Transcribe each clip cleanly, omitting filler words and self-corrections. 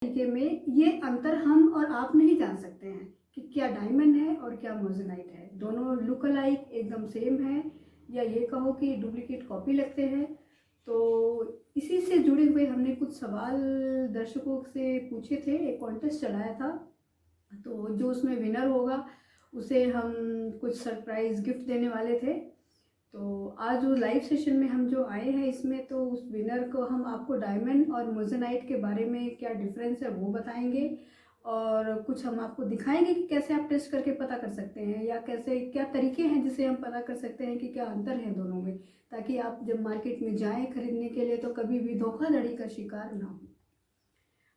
तरीके में ये अंतर हम और आप नहीं जान सकते हैं कि क्या डायमंड है और क्या मोज़ेनाइट है। दोनों लुक अलाइक एकदम सेम है, या ये कहो कि डुप्लीकेट कॉपी लगते हैं। तो इसी से जुड़े हुए हमने कुछ सवाल दर्शकों से पूछे थे, एक कॉन्टेस्ट चलाया था। तो जो उसमें विनर होगा उसे हम कुछ सरप्राइज़ गिफ्ट देने वाले थे। तो आज वो लाइव सेशन में हम जो आए हैं इसमें, तो उस विनर को हम आपको डायमंड और मोज़ेनाइट के बारे में क्या डिफरेंस है वो बताएंगे, और कुछ हम आपको दिखाएंगे कि कैसे आप टेस्ट करके पता कर सकते हैं, या कैसे क्या तरीके हैं जिससे हम पता कर सकते हैं कि क्या अंतर है दोनों में, ताकि आप जब मार्केट में जाएं खरीदने के लिए तो कभी भी धोखाधड़ी का शिकार ना हो।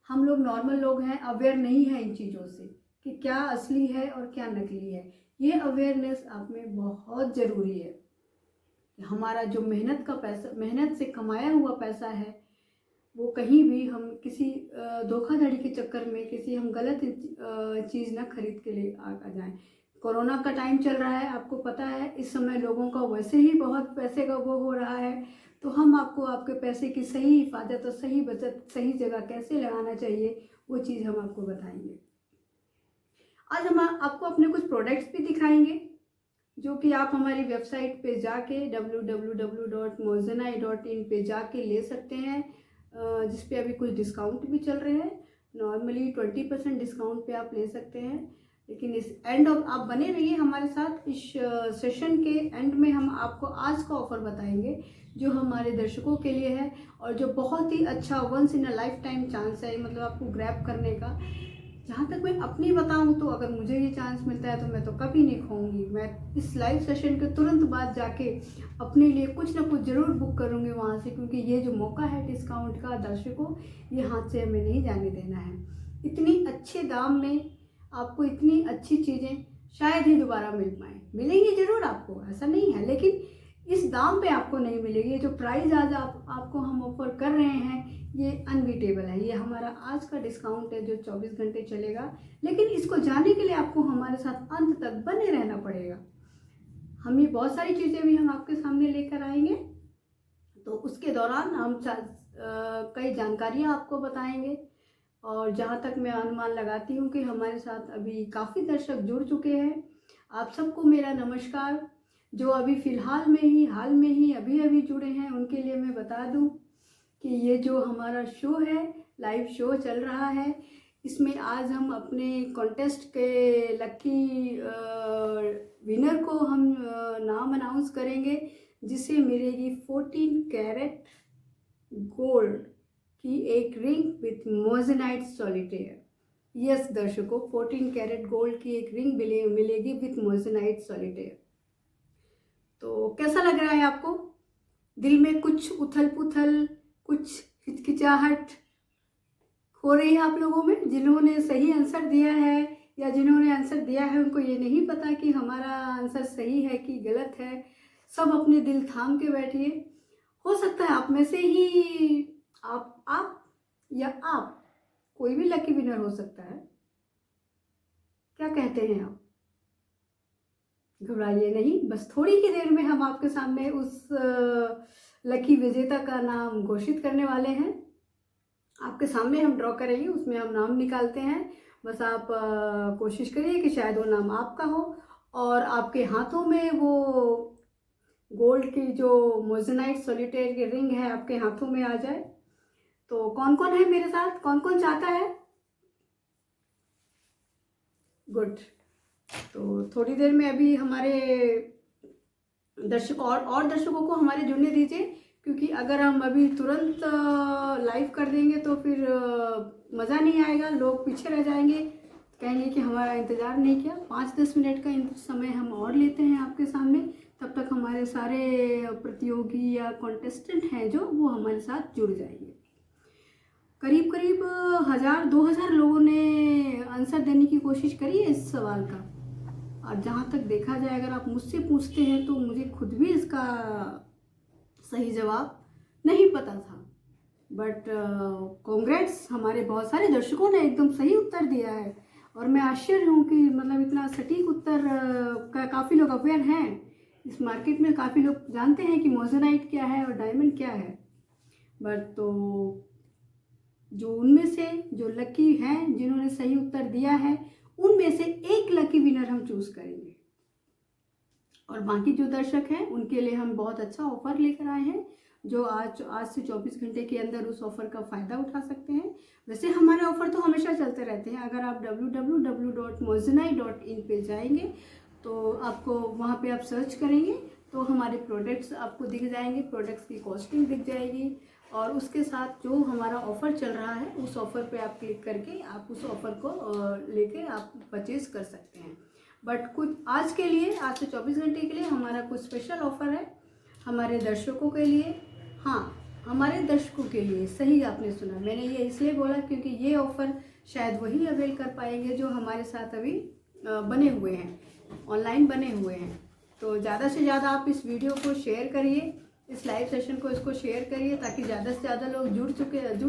हम लोग नॉर्मल लोग हैं, अवेयर नहीं है इन चीज़ों से कि क्या असली है और क्या नकली है। ये अवेयरनेस आप में बहुत ज़रूरी है। हमारा जो मेहनत का पैसा, मेहनत से कमाया हुआ पैसा है, वो कहीं भी हम किसी धोखाधड़ी के चक्कर में किसी हम गलत चीज़ ना खरीद के ले आ जाएं। कोरोना का टाइम चल रहा है, आपको पता है इस समय लोगों का वैसे ही बहुत पैसे का वो हो रहा है। तो हम आपको आपके पैसे की सही हिफाजत और सही बचत सही जगह कैसे लगाना चाहिए वो चीज़ हम आपको बताएंगे। आज हम आपको अपने कुछ प्रोडक्ट्स भी दिखाएंगे जो कि आप हमारी वेबसाइट पे जाके www.mozenai.in पे जाके ले सकते हैं, जिस पे अभी कुछ डिस्काउंट भी चल रहे हैं। नॉर्मली 20% डिस्काउंट पे आप ले सकते हैं, लेकिन इस एंड ऑफ आप बने रहिए हमारे साथ। इस सेशन के एंड में हम आपको आज का ऑफ़र बताएंगे जो हमारे दर्शकों के लिए है, और जो बहुत ही अच्छा once in a lifetime chance है, मतलब आपको ग्रैब करने का। जहाँ तक मैं अपनी बताऊँ तो अगर मुझे ये चांस मिलता है तो मैं तो कभी नहीं खोऊंगी। मैं इस लाइव सेशन के तुरंत बाद जाके अपने लिए कुछ ना कुछ ज़रूर बुक करूँगी वहाँ से, क्योंकि ये जो मौका है डिस्काउंट का दर्शकों, ये हाथ से हमें नहीं जाने देना है। इतनी अच्छे दाम में आपको इतनी अच्छी चीज़ें शायद ही दोबारा मिल पाएँ। मिलेंगी ज़रूर आपको, ऐसा नहीं है, लेकिन इस दाम पे आपको नहीं मिलेगी। ये जो प्राइस आज आपको हम ऑफर कर रहे हैं ये अनबीटेबल है। ये हमारा आज का डिस्काउंट है जो 24 घंटे चलेगा, लेकिन इसको जानने के लिए आपको हमारे साथ अंत तक बने रहना पड़ेगा। हम ये बहुत सारी चीज़ें भी हम आपके सामने लेकर आएंगे, तो उसके दौरान हम कई जानकारियाँ आपको बताएंगे। और जहाँ तक मैं अनुमान लगाती हूँ कि हमारे साथ अभी काफ़ी दर्शक जुड़ चुके हैं। आप सबको मेरा नमस्कार। जो अभी फ़िलहाल में ही हाल में ही अभी अभी जुड़े हैं उनके लिए मैं बता दूँ कि ये जो हमारा शो है, लाइव शो चल रहा है, इसमें आज हम अपने कॉन्टेस्ट के लकी विनर को हम नाम अनाउंस करेंगे, जिसे मिलेगी 14 कैरेट गोल्ड की एक ring with moissanite solitaire. Yes दर्शकों, 14 कैरेट गोल्ड की एक रिंग मिलेगी विथ मोजेनाइट सॉलिटेयर। तो कैसा लग रहा है आपको? दिल में कुछ उथल पुथल, कुछ हिचकिचाहट हो रही है आप लोगों में? जिन्होंने सही आंसर दिया है या जिन्होंने आंसर दिया है उनको ये नहीं पता कि हमारा आंसर सही है कि गलत है। सब अपने दिल थाम के बैठिए। हो सकता है आप में से ही आप या आप कोई भी लकी विनर हो सकता है। क्या कहते हैं आप? घबराइए नहीं, बस थोड़ी ही देर में हम आपके सामने उस लकी विजेता का नाम घोषित करने वाले हैं। आपके सामने हम ड्रॉ करेंगे, उसमें हम नाम निकालते हैं। बस आप कोशिश करिए कि शायद वो नाम आपका हो और आपके हाथों में वो गोल्ड की जो मोजेनाइट सॉलिटेयर की रिंग है आपके हाथों में आ जाए। तो कौन कौन है मेरे साथ, कौन कौन चाहता है? गुड। तो थोड़ी देर में अभी हमारे दर्शकों और दर्शकों को हमारे जुड़ने दीजिए, क्योंकि अगर हम अभी तुरंत लाइव कर देंगे तो फिर मज़ा नहीं आएगा, लोग पीछे रह जाएंगे, कहेंगे कि हमारा इंतज़ार नहीं किया। 5-10 मिनट का समय हम और लेते हैं आपके सामने, तब तक हमारे सारे प्रतियोगी या कॉन्टेस्टेंट हैं जो वो हमारे साथ जुड़ जाएंगे। करीब करीब 1000-2000 लोगों ने आंसर देने की कोशिश करी है इस सवाल का। और जहाँ तक देखा जाए, अगर आप मुझसे पूछते हैं तो मुझे खुद भी इसका सही जवाब नहीं पता था, बट कांग्रेट्स, हमारे बहुत सारे दर्शकों ने एकदम सही उत्तर दिया है। और मैं आश्चर्य हूँ कि मतलब इतना सटीक उत्तर का काफ़ी लोग अवेयर हैं इस मार्केट में। काफ़ी लोग जानते हैं कि मोजेनाइट क्या है और डायमंड क्या है, बट तो जो उनमें से जो लकी हैं जिन्होंने सही उत्तर दिया है उनमें से एक लकी विनर हम चूज करेंगे। और बाकी जो दर्शक हैं उनके लिए हम बहुत अच्छा ऑफर लेकर आए हैं, जो आज से 24 घंटे के अंदर उस ऑफर का फ़ायदा उठा सकते हैं। वैसे हमारे ऑफर तो हमेशा चलते रहते हैं। अगर आप www.mozenai.in पे जाएंगे तो आपको वहाँ पे आप सर्च करेंगे तो हमारे प्रोडक्ट्स आपको दिख जाएंगे, प्रोडक्ट्स की कॉस्टिंग दिख जाएगी और उसके साथ जो हमारा ऑफ़र चल रहा है उस ऑफ़र पे आप क्लिक करके आप उस ऑफ़र को लेके आप परचेज़ कर सकते हैं। बट कुछ आज के लिए, आज से 24 घंटे के लिए हमारा कुछ स्पेशल ऑफ़र है हमारे दर्शकों के लिए। हाँ, हमारे दर्शकों के लिए, सही आपने सुना, मैंने ये इसलिए बोला क्योंकि ये ऑफ़र शायद वही अवेल कर पाएंगे जो हमारे साथ अभी बने हुए हैं, ऑनलाइन बने हुए हैं। तो ज़्यादा से ज़्यादा आप इस वीडियो को शेयर करिए, इस लाइव सेशन को इसको शेयर करिए ताकि ज़्यादा से ज़्यादा लोग जुड़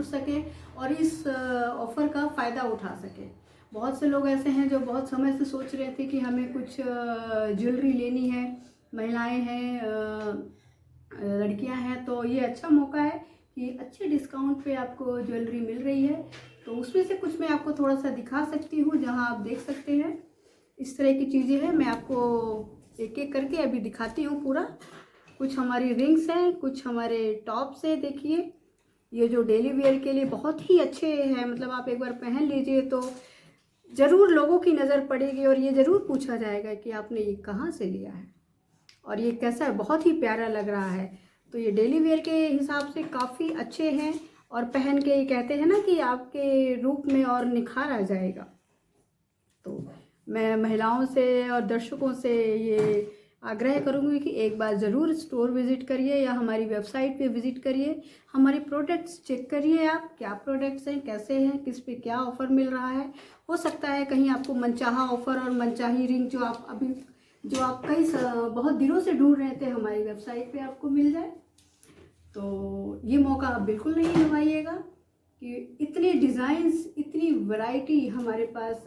सकें और इस ऑफ़र का फ़ायदा उठा सकें। बहुत से लोग ऐसे हैं जो बहुत समय से सोच रहे थे कि हमें कुछ ज्वेलरी लेनी है, महिलाएं हैं, लड़कियां हैं, तो ये अच्छा मौका है कि अच्छे डिस्काउंट पे आपको ज्वेलरी मिल रही है। तो उसमें से कुछ मैं आपको थोड़ा सा दिखा सकती हूँ जहाँ आप देख सकते हैं इस तरह की चीज़ें हैं। मैं आपको एक एक करके अभी दिखाती हूँ पूरा। कुछ हमारी रिंग्स हैं, कुछ हमारे टॉप्स हैं। देखिए ये जो डेली वेयर के लिए बहुत ही अच्छे हैं, मतलब आप एक बार पहन लीजिए तो ज़रूर लोगों की नज़र पड़ेगी और ये ज़रूर पूछा जाएगा कि आपने ये कहाँ से लिया है और ये कैसा है, बहुत ही प्यारा लग रहा है। तो ये डेली वेयर के हिसाब से काफ़ी अच्छे हैं और पहन के ये कहते हैं ना कि आपके रूप में और निखार आ जाएगा। तो मैं महिलाओं से और दर्शकों से ये आग्रह करूँगी कि एक बार ज़रूर स्टोर विज़िट करिए या हमारी वेबसाइट पे विज़िट करिए, हमारे प्रोडक्ट्स चेक करिए, आप क्या प्रोडक्ट्स हैं, कैसे हैं, किस पे क्या ऑफ़र मिल रहा है। हो सकता है कहीं आपको मनचाहा ऑफ़र और मनचाही रिंग जो आप कई बहुत दिनों से ढूंढ रहे थे हमारी वेबसाइट पे आपको मिल जाए। तो ये मौका आप बिल्कुल नहीं गंवाइएगा कि इतने डिज़ाइंस, इतनी वैरायटी हमारे पास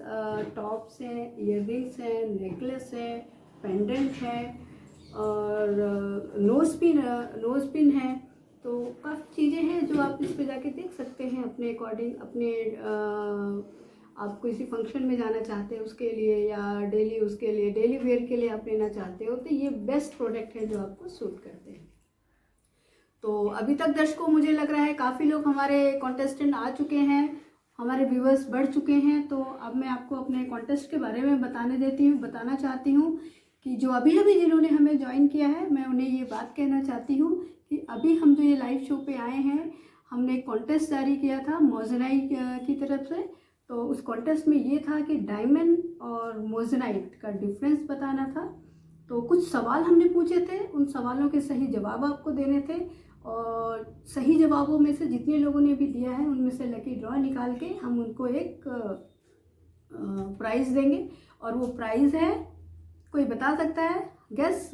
टॉप्स हैं, ईयररिंग्स हैं, नेकलेस है, पेंडेंट है और नोज पिन है। तो काफ़ी चीज़ें हैं जो आप इस पे जाके देख सकते हैं अपने अकॉर्डिंग, अपने आप किसी फंक्शन में जाना चाहते हैं उसके लिए या डेली वेयर के लिए आप लेना चाहते हो तो ये बेस्ट प्रोडक्ट है जो आपको सूट करते हैं। तो अभी तक दर्शकों मुझे लग रहा है काफ़ी लोग हमारे कॉन्टेस्टेंट आ चुके हैं, हमारे व्यूवर्स बढ़ चुके हैं। तो अब मैं आपको अपने कॉन्टेस्ट के बारे में बताना चाहती हूँ कि जो अभी जिन्होंने हमें ज्वाइन किया है, मैं उन्हें ये बात कहना चाहती हूँ कि अभी हम जो ये लाइव शो पे आए हैं, हमने एक कॉन्टेस्ट जारी किया था मोजेनाई की तरफ से। तो उस कॉन्टेस्ट में ये था कि डायमंड और मोजेनाइट का डिफरेंस बताना था। तो कुछ सवाल हमने पूछे थे, उन सवालों के सही जवाब आपको देने थे और सही जवाबों में से जितने लोगों ने भी दिया है उनमें से लकी ड्रॉ निकाल के हम उनको एक प्राइज़ देंगे। और वो प्राइज़ है, कोई बता सकता है? गेस।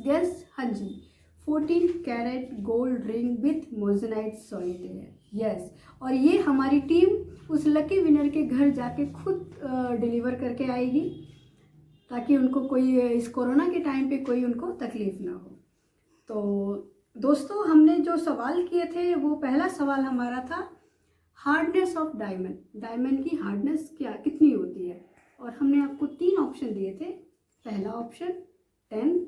हाँ जी, 14 carat gold ring with moissanite solitaire. Yes, और ये हमारी टीम उस लकी विनर के घर जाके खुद डिलीवर करके आएगी ताकि उनको कोई इस कोरोना के टाइम पे कोई उनको तकलीफ ना हो। तो दोस्तों, हमने जो सवाल किए थे वो पहला सवाल हमारा था हार्डनेस ऑफ डायमंड की हार्डनेस कितनी होती है, और हमने आपको 3 ऑप्शन दिए थे। पहला ऑप्शन 10,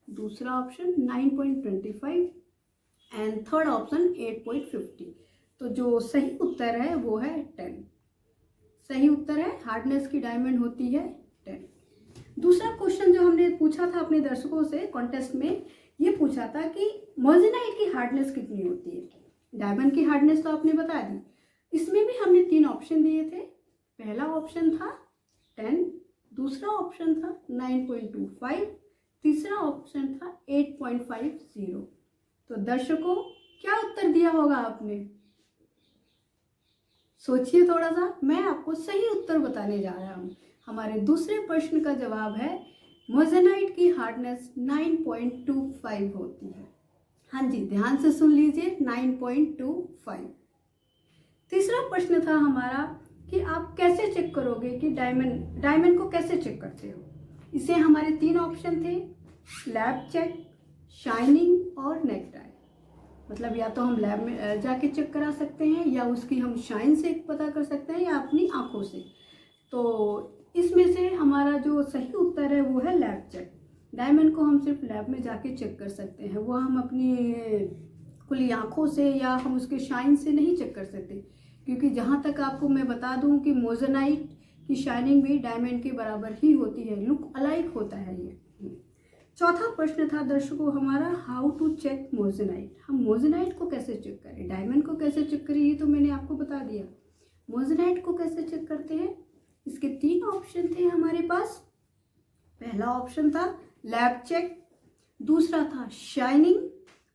दूसरा ऑप्शन 9.25 एंड थर्ड ऑप्शन 8.50। तो जो सही उत्तर है वो है 10। सही उत्तर है हार्डनेस की डायमंड होती है 10। दूसरा क्वेश्चन जो हमने पूछा था अपने दर्शकों से कॉन्टेस्ट में, ये पूछा था कि मोजेनाइट की हार्डनेस कितनी होती है। डायमंड की हार्डनेस तो आपने बता दी, इसमें भी हमने 3 ऑप्शन दिए थे। पहला ऑप्शन था 10, दूसरा ऑप्शन था 9.25, तीसरा ऑप्शन था 8.50। तो दर्शकों, क्या उत्तर दिया होगा आपने? सोचिए थोड़ा सा, मैं आपको सही उत्तर बताने जा रहा हूँ। हमारे दूसरे प्रश्न का जवाब है मोजेनाइट की हार्डनेस 9.25 होती है। हाँ जी, ध्यान से सुन लीजिए, 9.25। तीसरा प्रश्न था हमारा कि आप कैसे चेक करोगे कि डायमंड को कैसे चेक करते हो। इसे हमारे 3 ऑप्शन थे, लैब चेक, शाइनिंग और नेक डाई। मतलब या तो हम लैब में जाके चेक करा सकते हैं, या उसकी हम शाइन से पता कर सकते हैं, या अपनी आँखों से। तो इसमें से हमारा जो सही उत्तर है वो है लैब चेक। डायमंड को हम सिर्फ लैब में जाके चेक कर सकते हैं, वो हम अपनी खुली आँखों से या हम उसके शाइन से नहीं चेक कर सकते, क्योंकि जहाँ तक आपको मैं बता दूँ कि मोज़ेनाइट की शाइनिंग भी डायमंड के बराबर ही होती है, लुक अलाइक होता है ये। चौथा प्रश्न था दर्शकों हमारा, हाउ टू चेक मोज़ेनाइट। हम मोज़ेनाइट को कैसे चेक करें, डायमंड को कैसे चेक करें, ये तो मैंने आपको बता दिया। मोज़ेनाइट को कैसे चेक करते हैं, इसके 3 ऑप्शन थे हमारे पास। पहला ऑप्शन था लैब चेक, दूसरा था शाइनिंग,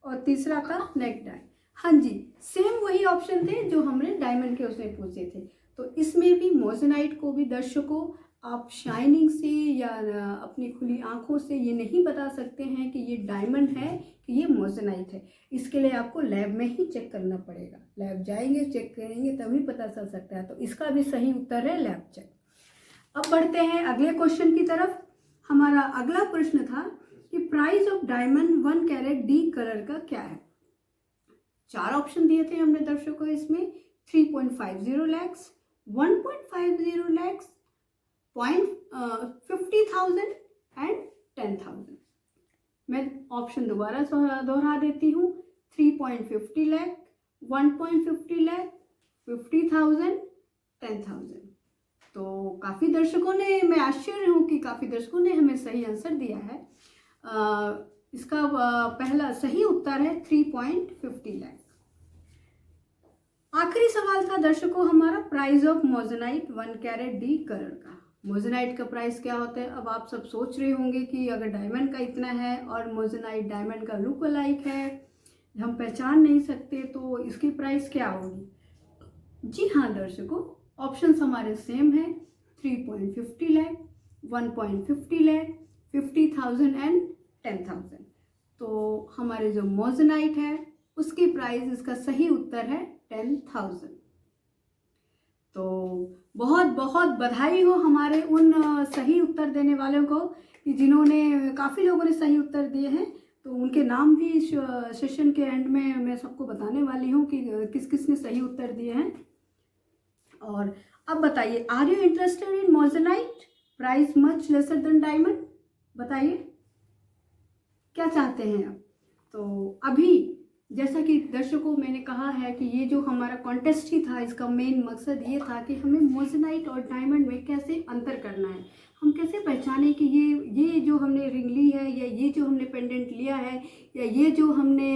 और तीसरा था नेक डाई। हाँ जी, सेम वही ऑप्शन थे जो हमने डायमंड के उसमें पूछे थे। तो इसमें भी मोज़ेनाइट को भी दर्शकों आप शाइनिंग से या अपनी खुली आंखों से ये नहीं बता सकते हैं कि ये डायमंड है कि ये मोज़ेनाइट है। इसके लिए आपको लैब में ही चेक करना पड़ेगा, लैब जाएंगे चेक करेंगे तभी पता चल सकता है। तो इसका भी सही उत्तर है लैब चेक। अब बढ़ते हैं अगले क्वेश्चन की तरफ। हमारा अगला प्रश्न था कि price of diamond 1 carat D colour का क्या है। 4 ऑप्शन दिए थे हमने दर्शकों को इसमें, 3.50 लाख, 1.50 लाख, 50,000 एंड 10,000। मैं ऑप्शन दोबारा दोहरा देती हूँ, 3.50 लाख, 1.50 लाख, 50,000, 10,000। तो काफ़ी दर्शकों ने, मैं आश्चर्य हूँ कि काफ़ी दर्शकों ने हमें सही आंसर दिया है। इसका पहला सही उत्तर है 3.50 लाख। आखिरी सवाल था दर्शकों हमारा, price of moissanite 1 carat D colour का। मोज़ेनाइट का प्राइस क्या होता है। अब आप सब सोच रहे होंगे कि अगर डायमंड का इतना है और मोज़ेनाइट डायमंड का लुक अलाइक है, हम पहचान नहीं सकते, तो इसकी प्राइस क्या होगी। जी हाँ दर्शकों, ऑप्शंस हमारे सेम हैं, 3.50 लाख, 1.50 लाख, 50,000 एंड 10,000। तो हमारे जो मोज़ेनाइट है उसकी प्राइस, इसका सही उत्तर है 10,000। तो बहुत बहुत बधाई हो हमारे उन सही उत्तर देने वालों को कि जिन्होंने, काफ़ी लोगों ने सही उत्तर दिए हैं। तो उनके नाम भी सेशन के एंड में मैं सबको बताने वाली हूँ कि किस किस ने सही उत्तर दिए हैं। और अब बताइए, are you interested in moissanite price much lesser than diamond. बताइए क्या चाहते हैं आप। तो अभी जैसा कि दर्शकों मैंने कहा है कि ये जो हमारा कॉन्टेस्ट ही था, इसका मेन मकसद ये था कि हमें मोज़ेनाइट और डायमंड में कैसे अंतर करना है, हम कैसे पहचाने कि ये जो हमने रिंग ली है, या ये जो हमने पेंडेंट लिया है, या ये जो हमने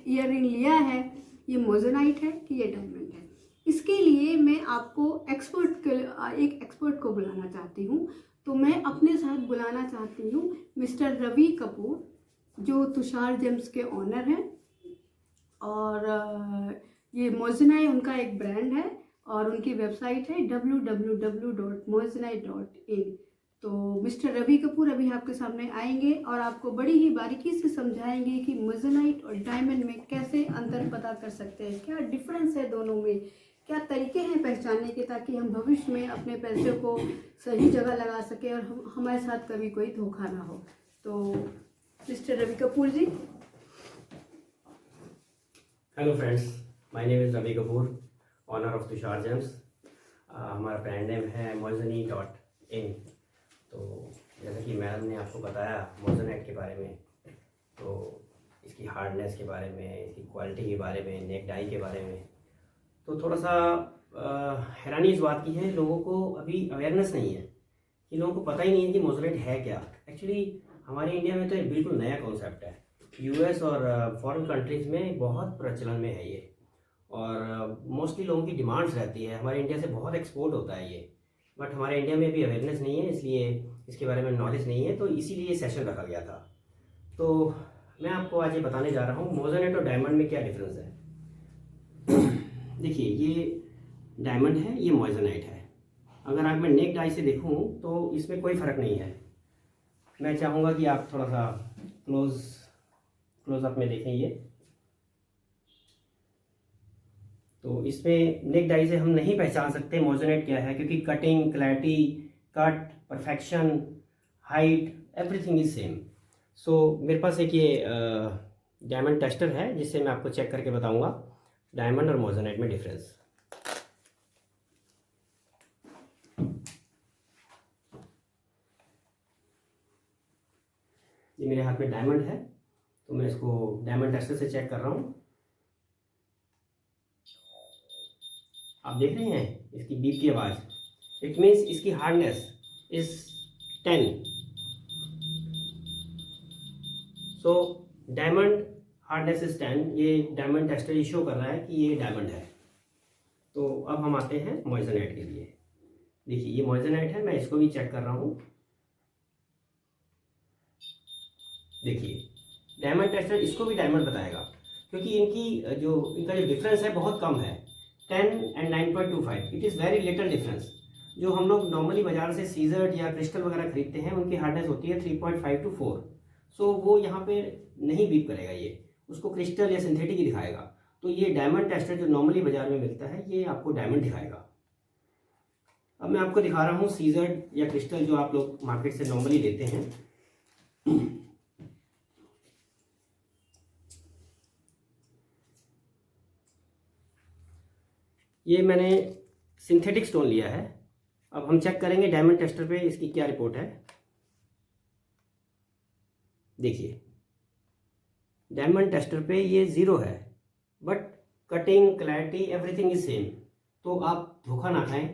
ईयर रिंग लिया है, ये मोज़ेनाइट है कि ये डायमंड है। इसके लिए मैं आपको एक एक्सपर्ट को बुलाना चाहती हूँ। तो मैं अपने साथ बुलाना चाहती हूँ मिस्टर रवि कपूर, जो तुषार जेम्स के ऑनर हैं, और ये मोज़ेनाइट उनका एक ब्रांड है और उनकी वेबसाइट है www.mozenite.in। तो मिस्टर रवि कपूर अभी आपके सामने आएंगे और आपको बड़ी ही बारीकी से समझाएंगे कि मोज़ेनाइट और डायमंड में कैसे अंतर पता कर सकते हैं, क्या डिफरेंस है दोनों में, क्या तरीके हैं पहचानने के, ताकि हम भविष्य में अपने पैसे को सही जगह लगा सके और हमारे साथ कभी कोई धोखा ना हो। तो mister Ravi Kapoor ji. Hello friends, my name is Ravi Kapoor, owner of Tushar James. हमारा ब्रांड नेम है mozenite.in। तो जैसा कि मैडम ने आपको बताया मोज़ेनाइट के बारे में, तो इसकी हार्डनेस के बारे में, इसकी क्वालिटी के बारे में, नेक डाई के बारे में, तो थोड़ा सा हैरानी इस बात की है, लोगों को अभी अवेयरनेस नहीं है, कि लोगों को पता ही नहीं है कि मोज़ेनाइट है क्या। एक्चुअली हमारे इंडिया में तो ये बिल्कुल नया कॉन्सेप्ट है। यूएस और फॉरेन कंट्रीज़ में बहुत प्रचलन में है ये, और मोस्टली लोगों की डिमांड्स रहती है। हमारे इंडिया से बहुत एक्सपोर्ट होता है ये, बट हमारे इंडिया में भी अवेयरनेस नहीं है, इसलिए इसके बारे में नॉलेज नहीं है, तो इसीलिए ये सेशन रखा गया था। तो मैं आपको आज ये बताने जा रहा हूँ मोज़ेनाइट और डायमंड में क्या डिफरेंस है। देखिए, ये डायमंड है, ये मोज़ेनाइट है। अगर आप मैं नेक डाई से देखूँ तो इसमें कोई फ़र्क नहीं है। मैं चाहूँगा कि आप थोड़ा सा क्लोजअप में देखें ये। तो इसमें नेक डाई से हम नहीं पहचान सकते मोज़ेनाइट क्या है, क्योंकि cutting, clarity, cut, perfection, height, everything is same. So मेरे पास एक डायमंड टेस्टर है जिससे मैं आपको चेक करके बताऊंगा डायमंड और मोजोनाइट में डिफरेंस। ये मेरे हाथ में डायमंड है, तो मैं इसको डायमंड टेस्टर से चेक कर रहा हूँ। आप देख रहे हैं इसकी बीप की आवाज़, इट मीन्स इसकी hardness is 10। So diamond hardness is 10। ये डायमंड टेस्टर ये शो कर रहा है कि ये डायमंड है। तो अब हम आते हैं मोइजोनाइट के लिए। देखिए ये मोइजोनाइट है, मैं इसको भी चेक कर रहा हूँ। देखिए डायमंड टेस्टर इसको भी डायमंड बताएगा, क्योंकि इनका जो डिफरेंस है बहुत कम है, 10 and 9.25। It is very little difference. जो हम लोग नॉर्मली बाजार से सीजर्ड या क्रिस्टल वगैरह खरीदते हैं उनकी हार्डनेस होती है 3.5 to 4। सो वो यहाँ पे नहीं बीप करेगा, ये उसको क्रिस्टल या सिंथेटिक ही दिखाएगा। तो ये डायमंड टेस्टर जो नॉर्मली बाजार में मिलता है ये आपको डायमंड दिखाएगा। अब मैं आपको दिखा रहा हूँ सीजर्ड या क्रिस्टल जो आप लोग मार्केट से नॉर्मली लेते हैं। ये मैंने सिंथेटिक स्टोन लिया है। अब हम चेक करेंगे डायमंड टेस्टर पे इसकी क्या रिपोर्ट है। देखिए डायमंड टेस्टर पे ये 0 है, but cutting clarity everything is same. तो आप धोखा ना खाएं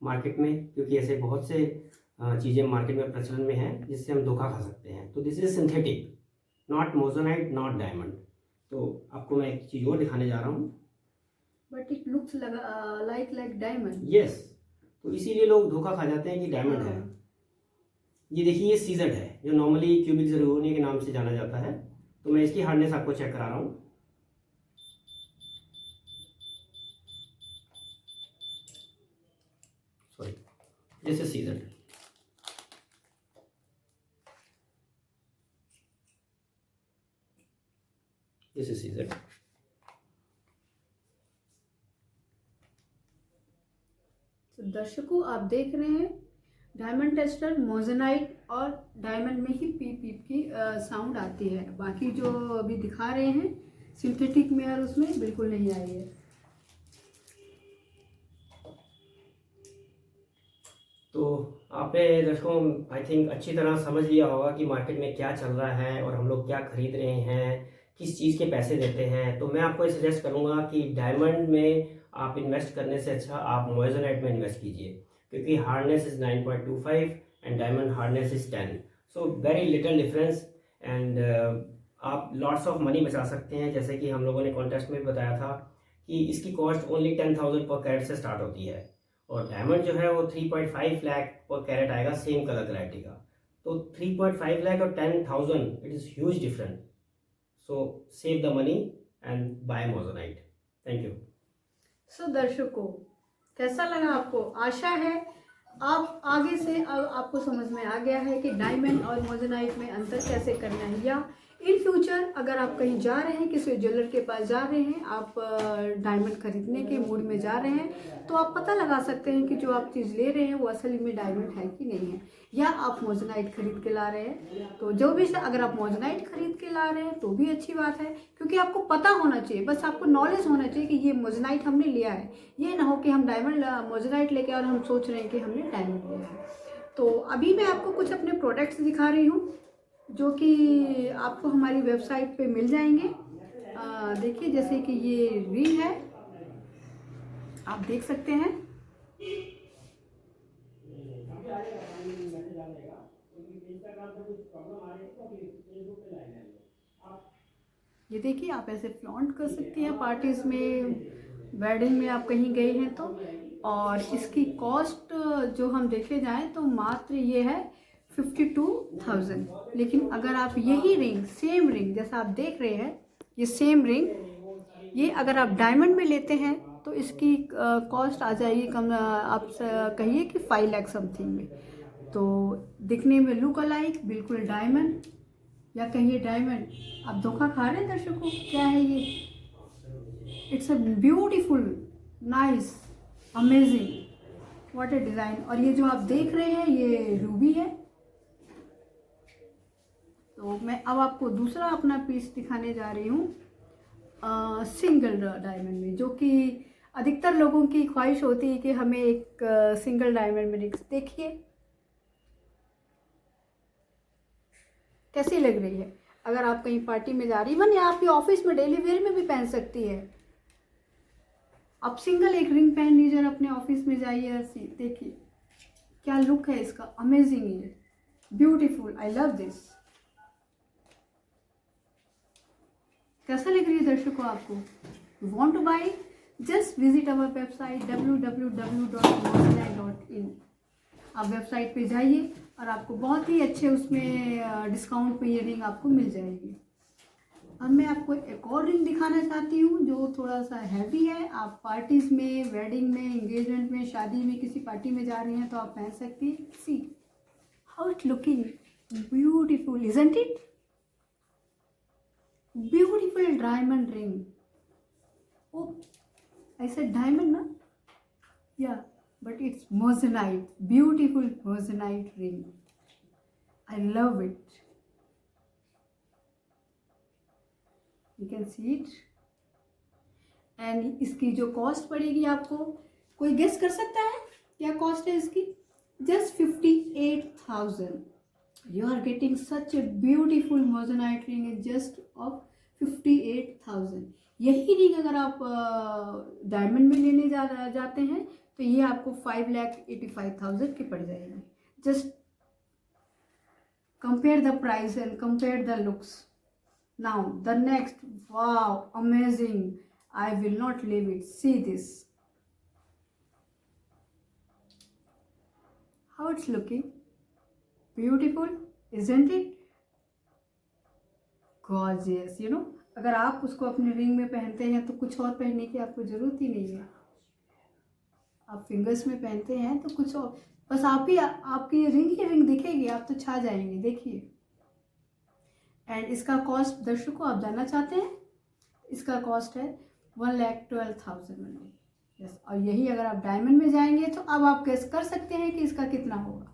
मार्केट में, क्योंकि ऐसे बहुत से चीज़ें मार्केट में प्रचलन में हैं जिससे हम धोखा खा सकते हैं। तो this is synthetic, not moissanite, not diamond. तो आपको मैं एक चीज़ और दिखाने जा रहा हूँ। But it looks like diamond. Yes, तो इसीलिए लोग धोखा खा जाते हैं कि डायमंड है। ये देखिए ये सीजर्ड है जो नॉर्मली क्यूबिक ज़रूरी के नाम से जाना जाता है। तो मैं इसकी हार्डनेस आपको चेक करा रहा हूँ। Sorry, this is seized. This is seized. तो दर्शकों आप देख रहे हैं डायमंड टेस्टर मोजोनाइट और डायमंड में ही पीप पीप की साउंड आती है। बाकी जो अभी दिखा रहे हैं सिंथेटिक में और उसमें बिल्कुल नहीं आई है। तो आपने दर्शकों आई थिंक अच्छी तरह समझ लिया होगा कि मार्केट में क्या चल रहा है और हम लोग क्या खरीद रहे हैं, किस चीज़ के पैसे देते हैं। तो मैं आपको ये सजेस्ट करूँगा कि डायमंड में आप इन्वेस्ट करने से अच्छा आप मोइजोनाइट में इन्वेस्ट कीजिए, क्योंकि hardness is 9.25 and diamond hardness is 10। So very little difference and आप लॉट्स ऑफ मनी बचा सकते हैं। जैसे कि हम लोगों ने कॉन्टेस्ट में भी बताया था कि इसकी कॉस्ट ओनली 10,000 पर कैरेट से स्टार्ट होती है, और डायमंड जो है वो 3.5 लाख पर कैरेट आएगा सेम कलर क्लैरिटी का। तो 3.5 लाख और 10,000 it is huge different. So save the money and buy moissanite. Thank you. सो दर्शकों कैसा लगा आपको? आशा है आप आगे से अब आपको समझ में आ गया है कि डायमंड और मोजोनाइट में अंतर कैसे करना है, या इन फ्यूचर अगर आप कहीं जा रहे हैं, किसी ज्वेलर के पास जा रहे हैं, आप डायमंड खरीदने के मूड में जा रहे हैं, तो आप पता लगा सकते हैं कि जो आप चीज़ ले रहे हैं वो असली में डायमंड है कि नहीं है। या आप मोजोनाइट खरीद के ला रहे हैं, तो जो भी अगर आप मोजोनाइट खरीद के ला रहे हैं तो भी अच्छी बात है, क्योंकि आपको पता होना चाहिए, बस आपको नॉलेज होना चाहिए कि ये मोजोनाइट हमने लिया है। ये ना हो कि हम डायमंड मोजोनाइट लेके और हम सोच रहे हैं कि हमने डायमंड लिया है। तो अभी मैं आपको कुछ अपने प्रोडक्ट्स दिखा रही हूँ जो कि आपको हमारी वेबसाइट पे मिल जाएंगे। देखिए जैसे कि ये रिंग है, आप देख सकते हैं। ये देखिए आप ऐसे फ्लॉन्ट कर सकते हैं पार्टीज में, वेडिंग में आप कहीं गए हैं तो। और इसकी कॉस्ट जो हम देखे जाएं तो मात्र ये है 52,000। लेकिन अगर आप यही रिंग, सेम रिंग जैसा आप देख रहे हैं, ये सेम रिंग, ये अगर आप डायमंड में लेते हैं तो इसकी कॉस्ट आ जाएगी कम, आप कहिए कि 5 लाख समथिंग में। तो दिखने में लुक अलाइक बिल्कुल डायमंड, या कहिए डायमंड। आप धोखा खा रहे हैं दर्शकों, क्या है ये? It's a beautiful, nice, amazing, what A design. और ये जो आप देख रहे हैं ये रूबी है। तो तो मैं अब आपको दूसरा अपना पीस दिखाने जा रही हूँ सिंगल डायमंड में, जो कि अधिकतर लोगों की ख्वाहिश होती है कि हमें एक सिंगल डायमंड में रिंग्स। देखिए कैसी लग रही है। अगर आप कहीं पार्टी में जा रही, या आपके ऑफिस में डेली वेयर में भी पहन सकती है। आप सिंगल एक रिंग पहन लीजिए और अपने ऑफिस में जाइए ऐसे। देखिए क्या लुक है इसका, अमेजिंग है, ब्यूटीफुल, आई लव दिस। कैसा लग रही है दर्शकों आपको? You want to buy? Just visit our website www.moissanite.in। आप वेबसाइट पे जाइए और आपको बहुत ही अच्छे उसमें डिस्काउंट पे ये रिंग आपको मिल जाएगी। अब मैं आपको एक और रिंग दिखाना चाहती हूँ जो थोड़ा सा हैवी है। आप पार्टीज में, वेडिंग में, एंगेजमेंट में, शादी में, किसी पार्टी में जा रही हैं तो आप पहन सकती हैं। See how it looking beautiful, isn't it? Beautiful diamond ring. ओ ऐसे डायमंड ना, या but it's moissanite, beautiful moissanite ring. I love it. You can see it. And इसकी जो कॉस्ट पड़ेगी आपको, कोई गेस कर सकता है क्या कॉस्ट है इसकी? Just 58,000. You are getting such a beautiful moissanite ring in just of 58,000. यही रिंग अगर आप डायमंड में लेने जाते हैं तो ये आपको 5,85,000 की पड़ जाएगी। Just compare the price and compare the looks. Now the next, wow amazing, I will not leave it. See this, how it's looking beautiful, isn't it? Gorgeous, you know, अगर आप उसको अपने रिंग में पहनते हैं तो कुछ और पहनने की आपको जरूरत ही नहीं है। आप फिंगर्स में पहनते हैं तो कुछ और, बस आपकी रिंग ही रिंग दिखेगी, आप तो छा जाएंगे। देखिए, एंड इसका कॉस्ट दर्शकों आप जानना चाहते हैं? इसका कॉस्ट है 1,12,000 ओनली। यस, और यही अगर आप डायमंड में जाएंगे तो अब आप गेस कर सकते हैं कि इसका कितना होगा।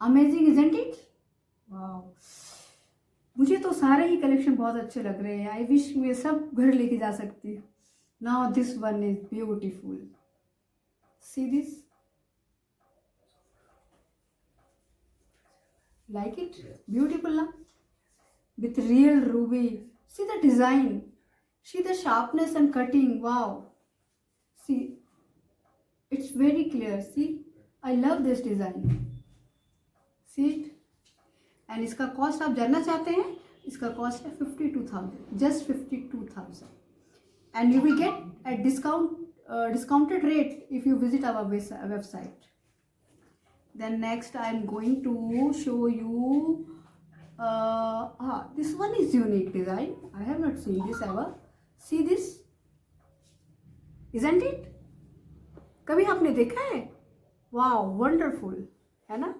Amazing, isn't it? वाओ, मुझे तो सारे ही कलेक्शन बहुत अच्छे लग रहे हैं। आई विश मैं सब घर लेके जा सकती हूँ। Now this one is beautiful, see this, like it? Beautiful na? With real ruby. See the design, see the sharpness and cutting, wow. See, it's very clear. See, I love this design. See it? And इसका cost आप जानना चाहते हैं? इसका cost है 52,000, just 52,000, and you will get a discounted rate if you visit our website. Then next I am going to show you this one is unique design. I have not seen this ever. See this, isn't it? कभी आपने देखा है? Wow, wonderful, है ना?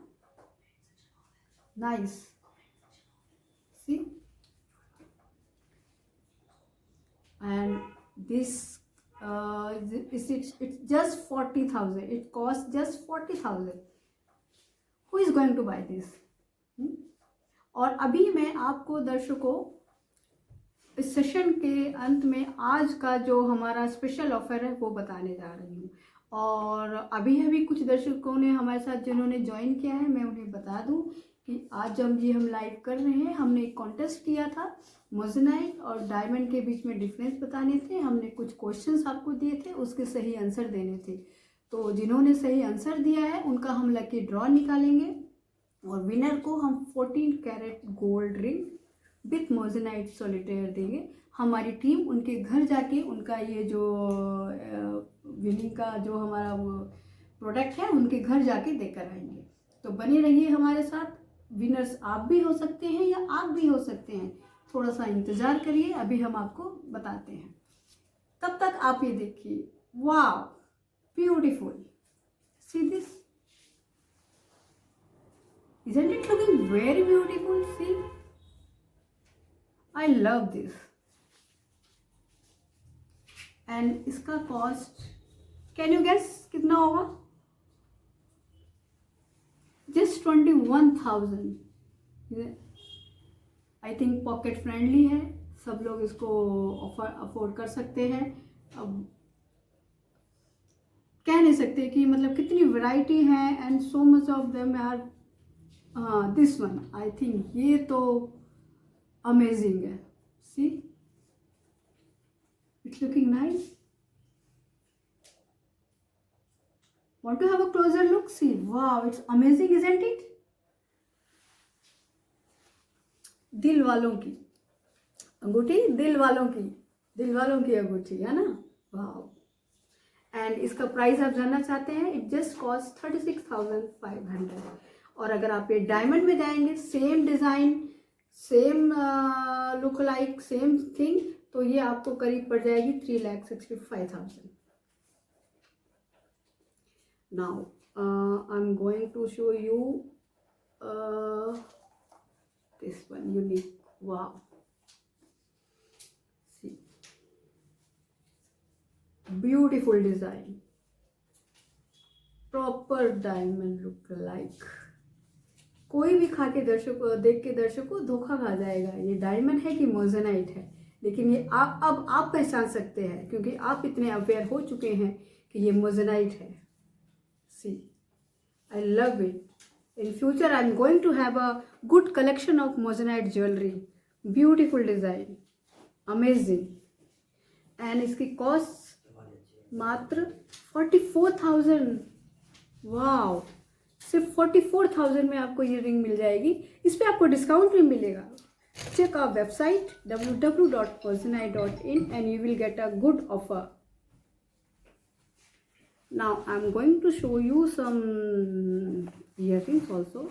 Nice. See, and this it's just 40,000. It costs just 40,000. Who is going to buy this? और अभी मैं आपको दर्शकों इस सेशन के अंत में आज का जो हमारा स्पेशल ऑफर है वो बताने जा रही हूँ। और अभी कुछ दर्शकों ने हमारे साथ जिन्होंने ज्वाइन किया है, मैं उन्हें बता दूं कि आज जब ये हम लाइव कर रहे हैं, हमने एक कॉन्टेस्ट किया था। मोज़नाइट और डायमंड के बीच में डिफरेंस बताने थे। हमने कुछ क्वेश्चंस आपको दिए थे, उसके सही आंसर देने थे। तो जिन्होंने सही आंसर दिया है उनका हम लकी ड्रॉ निकालेंगे और विनर को हम 14 carat gold ring with moissanite solitaire देंगे। हमारी टीम उनके घर जाके उनका ये जो विनिंग का जो हमारा वो प्रोडक्ट है उनके घर जाके देकर आएंगे। तो बने रहिए हमारे साथ। विनर्स आप भी हो सकते हैं या आप भी हो सकते हैं, थोड़ा सा इंतज़ार करिए, अभी हम आपको बताते हैं। तब तक आप ये देखिए, वाह beautiful, see this, isn't it looking very beautiful? See, I love this. And इसका कॉस्ट कैन यू गेस कितना होगा? Just 21,000। I think pocket friendly है, सब लोग इसको अफोर्ड कर सकते हैं। अब कह नहीं सकते कि मतलब कितनी वैरायटी है, and so much of them are. This one I think ये तो अमेजिंग है। See, it's looking nice. Want to have a closer look? See, wow, it's amazing, isn't it? दिल वालों की अंगूठी, दिल वालों की अंगूठी है ना। वाह। एंड इसका प्राइस आप जानना चाहते हैं? It just cost 36,500। और अगर आप ये डायमंड में जाएंगे, same design, same look like, same thing, तो ये आपको करीब पड़ जाएगी 3,65,000। Now I'm going to show you this one unique. Wow, see, beautiful design, proper diamond look like। कोई भी खा के देख के दर्शक को धोखा खा जाएगा ये डायमंड है कि मोज़ेनाइट है, लेकिन ये अब आप पहचान सकते हैं क्योंकि आप इतने अवेयर हो चुके हैं कि ये मोज़ेनाइट है। See, I love it. In future, I'm going to have a good collection of moissanite jewelry. Beautiful design, amazing. And इसकी कॉस्ट मात्र 44,000। वाव, सिर्फ 44,000 में आपको ये रिंग मिल जाएगी। इस पर आपको डिस्काउंट भी मिलेगा। Check our website www.moissanite.in and you will get a good offer. Now I'm going to show you some earrings also.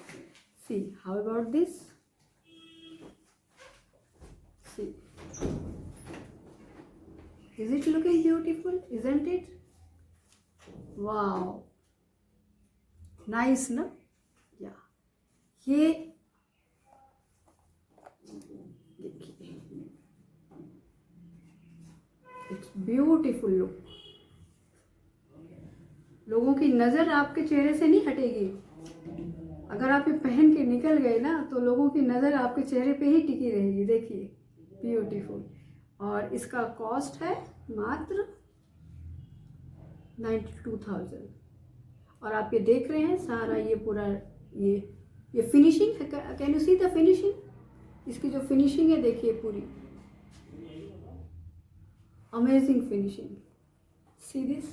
See, how about this? See, is it looking beautiful? Isn't it? Wow, nice, na? Yeah, ये देखिए, it's beautiful look। लोगों की नज़र आपके चेहरे से नहीं हटेगी। अगर आप ये पहन के निकल गए ना, तो लोगों की नज़र आपके चेहरे पे ही टिकी रहेगी। देखिए, ब्यूटीफुल। और इसका कॉस्ट है मात्र 92,000। और आप ये देख रहे हैं सारा ये पूरा ये finishing, can you see the finishing? इसकी जो फिनिशिंग है देखिए, पूरी amazing finishing. See this,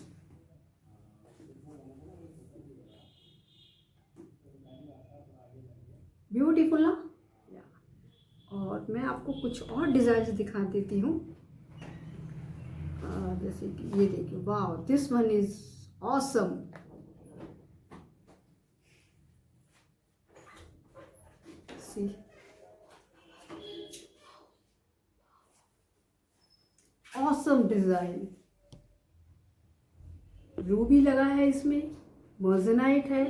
beautiful ना। और मैं आपको कुछ और डिज़ाइन दिखा देती हूँ। जैसे कि ये देखिए, वाह, this one is awesome. See, awesome design, ruby लगा है इसमें, मोज़ेनाइट है।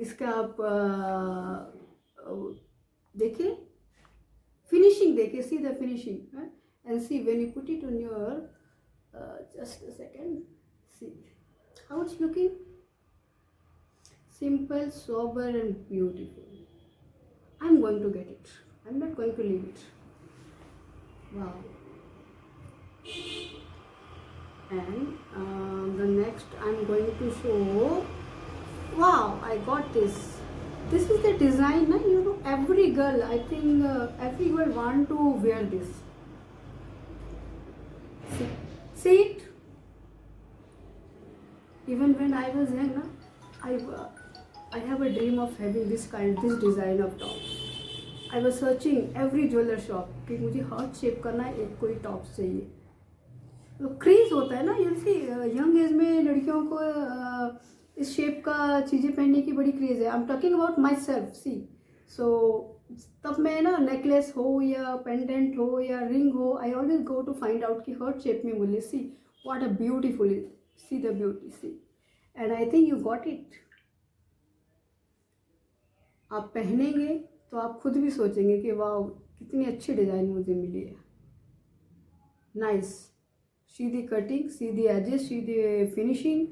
इसका आप देखिए, फिनिशिंग देखिए, see the finishing and see when you put it on your, just a second, see how it's looking, simple, sober and beautiful. I am going to get it, I am not going to leave it. Wow. And the next I'm going to show, wow, I got this. This is the design, na? You know, every girl, I think every girl want to wear this. See it? Even when I was young, na, I have a dream of having this design of top. I was searching every jeweler shop कि मुझे heart shape करना है, एक कोई top चाहिए। तो craze होता है ना, यूसी यंग एज में लड़कियों को इस शेप का चीज़ें पहनने की बड़ी क्रेज है। I am talking about myself. See, so तब मैं ना नेकलेस हो या पेंडेंट हो या रिंग हो, I always go to find out कि हार्ट शेप में मिले। See what a beautiful is, see the beauty, see, and I think you got it. आप पहनेंगे तो आप खुद भी सोचेंगे कि वाह, कितनी अच्छी डिज़ाइन मुझे मिली है। Nice, see the cutting, see the edges, see the finishing।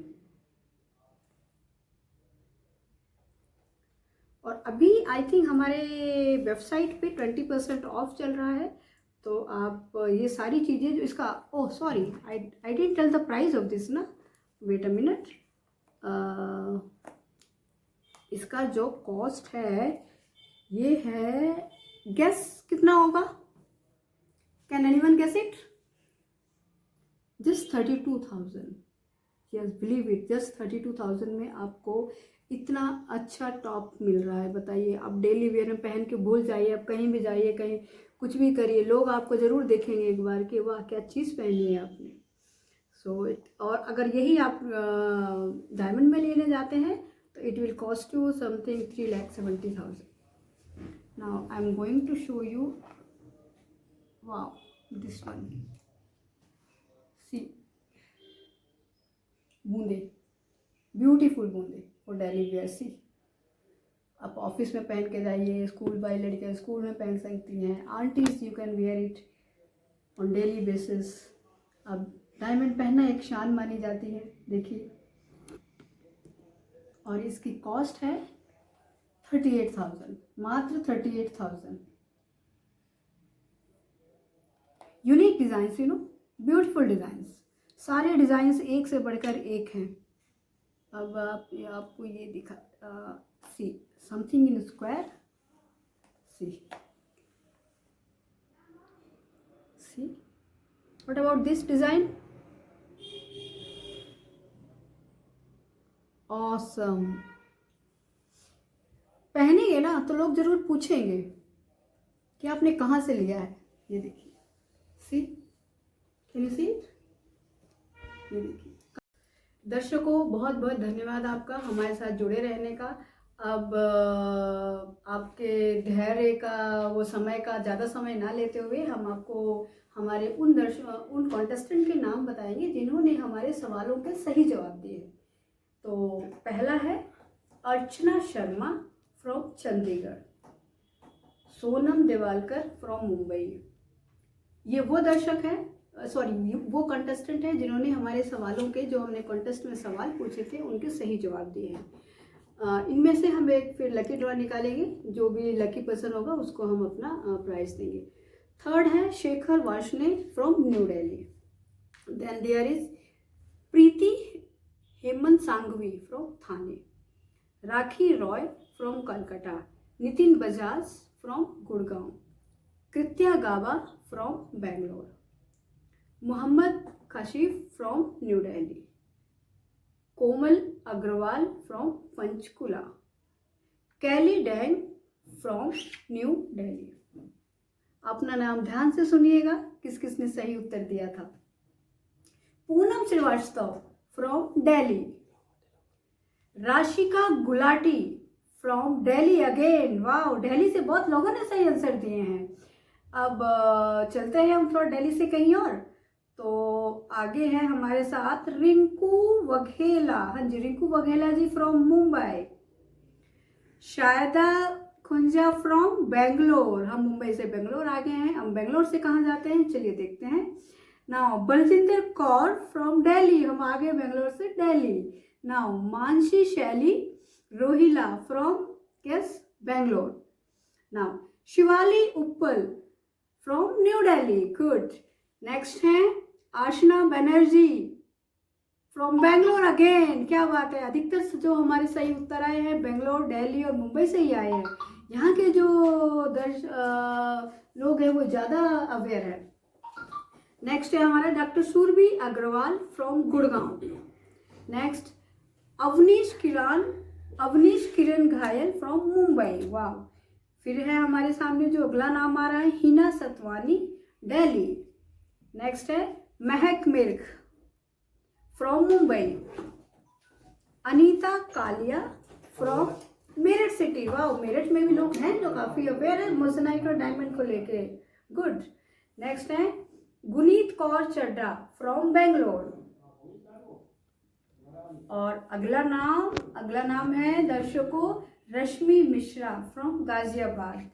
और अभी आई थिंक हमारे वेबसाइट पे 20% ऑफ चल रहा है, तो आप ये सारी चीज़ें जो इसका, oh sorry, I didn't tell the price of this ना, वेट अ मिनट। इसका जो कॉस्ट है ये है, गेस कितना होगा? Can anyone guess it? Just 32,000। Yes, believe it, just 32,000 में आपको इतना अच्छा टॉप मिल रहा है। बताइए, आप डेली वेयर में पहन के भूल जाइए, आप कहीं भी जाइए, कहीं कुछ भी करिए, लोग आपको ज़रूर देखेंगे एक बार कि वाह क्या चीज़ पहनी है आपने। और अगर यही आप डायमंड में लेने जाते हैं तो it will cost you something 3,70,000। Now I am going to show you, वाह दिस वन, सी, बूंदे, ब्यूटीफुल बूंदे फॉर डेली वेयर। सी, आप ऑफिस में पहन के जाइए, स्कूल वाली लड़कियाँ स्कूल में पहन सकती हैं, aunties you can wear it on daily basis. अब डायमंड पहनना एक शान मानी जाती है, देखिए। और इसकी कॉस्ट है 38,000, मात्र 38,000। Unique designs, you know, beautiful designs, सारे डिज़ाइंस एक से बढ़कर एक हैं। अब आपको ये दिखा, see, something in square, see, what about this design? Awesome. पहनेंगे ना तो लोग जरूर पूछेंगे कि आपने कहाँ से लिया है। ये देखिए, सी, कैन यू सी? ये देखिए। दर्शकों, बहुत बहुत धन्यवाद आपका हमारे साथ जुड़े रहने का। अब आपके धैर्य का, वो समय का ज़्यादा समय ना लेते हुए हम आपको हमारे उन कॉन्टेस्टेंट के नाम बताएंगे जिन्होंने हमारे सवालों के सही जवाब दिए। तो पहला है अर्चना शर्मा फ्रॉम चंडीगढ़, सोनम देवालकर फ्रॉम मुंबई। ये वो दर्शक हैं, सॉरी वो कंटेस्टेंट हैं जिन्होंने हमारे सवालों के, जो हमने कॉन्टेस्ट में सवाल पूछे थे, उनके सही जवाब दिए हैं। इनमें से हम एक फिर लकी ड्रॉ निकालेंगे, जो भी लकी पर्सन होगा उसको हम अपना प्राइज देंगे। थर्ड है Shekhar Varshney from New Delhi. Then there is Preeti Hemant Sanghvi from Thane, Rakhi Roy from Calcutta, Nitin Bajaj from Gurgaon, Kritya Gaba from Bangalore, Mohammad Kashif from New Delhi, Komal Agarwal from Panchkula, Kaili Dang from New Delhi. अपना नाम ध्यान से सुनिएगा, किस किस ने सही उत्तर दिया था। Poonam Srivastava from Delhi, Rashika Gulati from Delhi again, वाह, दिल्ली से बहुत लोगों ने सही आंसर दिए हैं। अब चलते हैं हम थोड़ा दिल्ली से कहीं और, तो आगे है हमारे साथ रिंकू वघेला। हाँ जी, रिंकू वघेला जी फ्रॉम मुंबई, शायदा खुंजा फ्रॉम बेंगलोर। हम मुंबई से बेंगलोर आ गए हैं, हम बेंगलोर से कहाँ जाते हैं, चलिए देखते हैं। नाउ बलजिंदर कौर फ्रॉम दिल्ली, हम आ गए बेंगलोर से Delhi. Now Mansi Shaily Rohila from yes Bangalore. Now Shivali Uppal from New Delhi, good. Next है आशना बनर्जी फ्रॉम बेंगलोर अगेन, क्या बात है। अधिकतर जो हमारे सही उत्तर आए हैं बेंगलोर, दिल्ली और मुंबई से ही आए हैं। यहाँ के जो लोग हैं वो ज़्यादा अवेयर है। नेक्स्ट है हमारा doctor Surabhi Agarwal from Gurgaon. Next Avneesh Kiran Ghayal from Mumbai, वाह। फिर है हमारे सामने जो अगला नाम आ रहा है हिना सतवानी, दिल्ली। नेक्स्ट है Mahak Mirkh from Mumbai, Anita Kalia from Meerut city, वाह, मेरठ में भी लोग हैं जो काफ़ी अवेयर है मोजनाइट और डायमंड को लेके, गुड। नेक्स्ट है गुनीत कौर चड्डा फ्रॉम बेंगलोर। और अगला नाम है दर्शकों रश्मि मिश्रा फ्रॉम गाजियाबाद।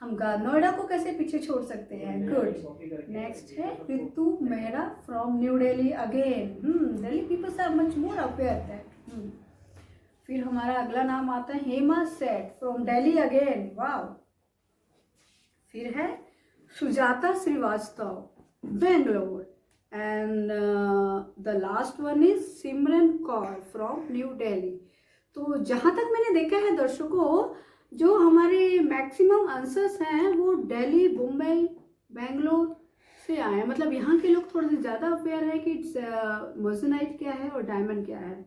हम नोएडा को कैसे पीछे छोड़ सकते हैं, गुड। नेक्स्ट है Ritu Mehra from New Delhi again, Delhi peoples are much more aware that. फिर हमारा अगला नाम आता है हेमा सेठ फ्रॉम दिल्ली अगेन, वाह। फिर है Sujata Srivastava Bangalore, and the last one is Simran Kaur from New Delhi. तो जहाँ तक मैंने देखा है दर्शकों, जो हमारे मैक्सिमम आंसर्स हैं वो दिल्ली, मुंबई, बेंगलोर से आए हैं। मतलब यहाँ के लोग थोड़े से ज़्यादा अवेयर है कि मोज़ेनाइट क्या है और डायमंड क्या है।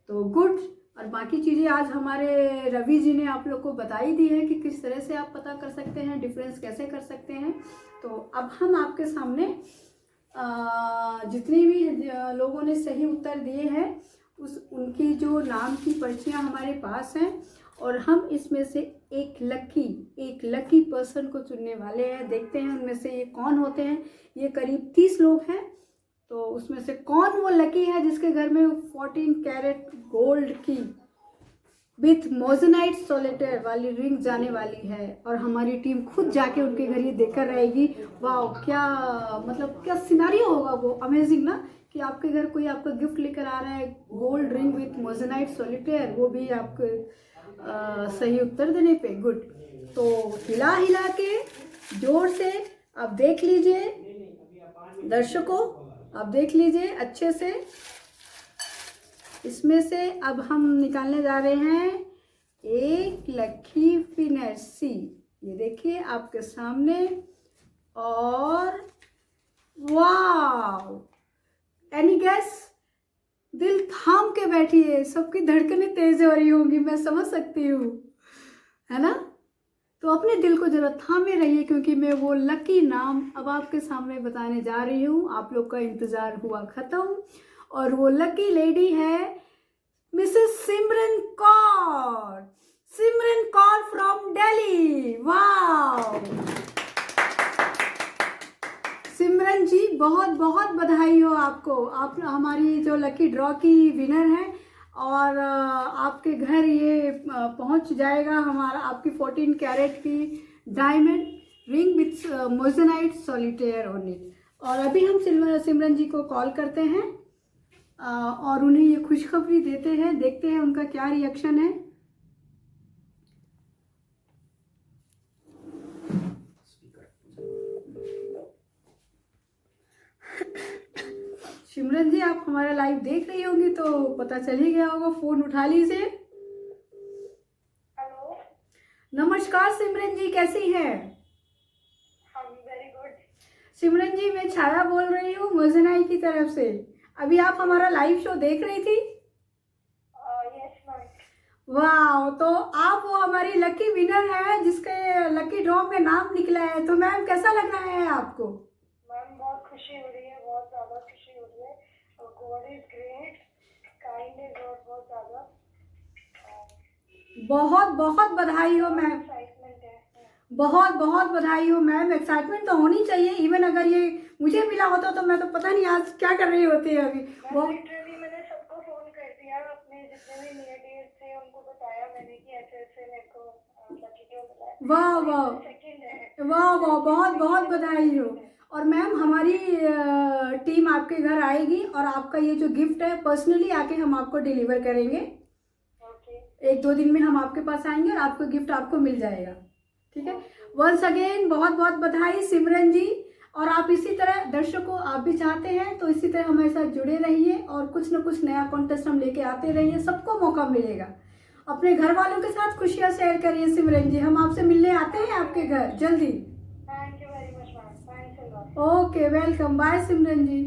तो गुड। और बाकी चीज़ें आज हमारे रवि जी ने आप लोग को बताई दी है कि किस तरह से आप पता कर सकते हैं, डिफरेंस कैसे कर सकते हैं। तो अब हम आपके सामने जितने भी लोगों ने सही उत्तर दिए हैं उनकी जो नाम की पर्चियाँ हमारे पास हैं, और हम इसमें से एक लकी पर्सन को चुनने वाले हैं। देखते हैं उनमें से ये कौन होते हैं। ये करीब 30 लोग हैं, तो उसमें से कौन वो लकी है जिसके घर में 14 कैरेट गोल्ड की विथ मोज़ेनाइट सोलेटर वाली रिंग जाने वाली है, और हमारी टीम खुद जाके उनके घर ये देखकर रहेगी। वाह, क्या मतलब क्या सिनारियो होगा वो, अमेजिंग ना, कि आपके घर कोई आपका गिफ्ट लेकर आ रहा है गोल्ड रिंग विथ मोज़ेनाइट सोलेटर, वो भी आपके सही उत्तर देने पे। गुड। तो हिला के जोर से आप देख लीजिए दर्शकों, आप देख लीजिए अच्छे से। इसमें से अब हम निकालने जा रहे हैं एक लकी विनर सी। ये देखिए आपके सामने, और वाव, एनी गेस? दिल थाम के बैठिए, सबकी धड़कनें तेज हो रही होंगी, मैं समझ सकती हूँ, है ना। तो अपने दिल को जरा थामे रहिए, क्योंकि मैं वो लकी नाम अब आपके सामने बताने जा रही हूँ। आप लोग का इंतजार हुआ खत्म, और वो लकी लेडी है Mrs Simran Kaur. Simran Kaur from Delhi, वाह। सिमरन जी बहुत बहुत बधाई हो आपको, आप हमारी जो लकी ड्रॉ की विनर हैं, और आपके घर ये पहुंच जाएगा हमारा आपकी 14 कैरेट की diamond ring with moissanite solitaire on it. और अभी हम सिमरन जी को कॉल करते हैं और उन्हें ये खुशखबरी देते हैं, देखते हैं उनका क्या रिएक्शन है। सिमरन जी, आप हमारा लाइव देख रही होंगी तो पता चल ही गया होगा, फोन उठा लीजिए। हेलो, नमस्कार सिमरन जी, कैसी हैं? Very good. सिमरन जी, मैं छाया बोल रही हूँ मोज़ेनाइट की तरफ से। अभी आप हमारा लाइव शो देख रही थी? Yes ma'am. वाह, तो आप वो हमारी लकी विनर है जिसके लकी ड्रॉ में नाम निकला है। तो मैम, कैसा लग रहा है आपको? मैम बहुत खुशी हो रही है, बहुत ज़्यादा खुशी हो रही है। God is great, kind is God, बहुत ज़्यादा। बहुत बहुत बधाई हो मैम, एक्साइटमेंट है। बहुत बहुत बधाई हो मैम। एक्साइटमेंट तो होनी चाहिए, इवन अगर ये मुझे मिला होता तो मैं तो पता नहीं आज क्या कर रही होती है अभी। लिटरली मैंने सबको फोन कर दिया, अपने जितने भी नियर डियर थे उनको बताया मैंने कि ऐसे ऐसे मेरे को लकी ड्रॉ मिला है। वाह वाह सेकंड है। वाह वाह, बहुत बहुत बधाई हो। और मैम, हमारी टीम आपके घर आएगी और आपका ये जो गिफ्ट है पर्सनली आके हम आपको डिलीवर करेंगे। ओके। 1-2 दिन में हम आपके पास आएंगे और आपको गिफ्ट आपको मिल जाएगा, ठीक है। वंस अगेन बहुत बहुत बधाई सिमरन जी। और आप इसी तरह, दर्शकों आप भी चाहते हैं तो इसी तरह हमारे साथ जुड़े रहिए और कुछ ना कुछ नया कॉन्टेस्ट हम लेके आते रहिए, सबको मौका मिलेगा। अपने घर वालों के साथ खुशियाँ शेयर करिए सिमरन जी, हम आपसे मिलने आते हैं आपके घर जल्दी। Thank you very much ma'am, thanks a lot. Okay, welcome, bye Simran ji.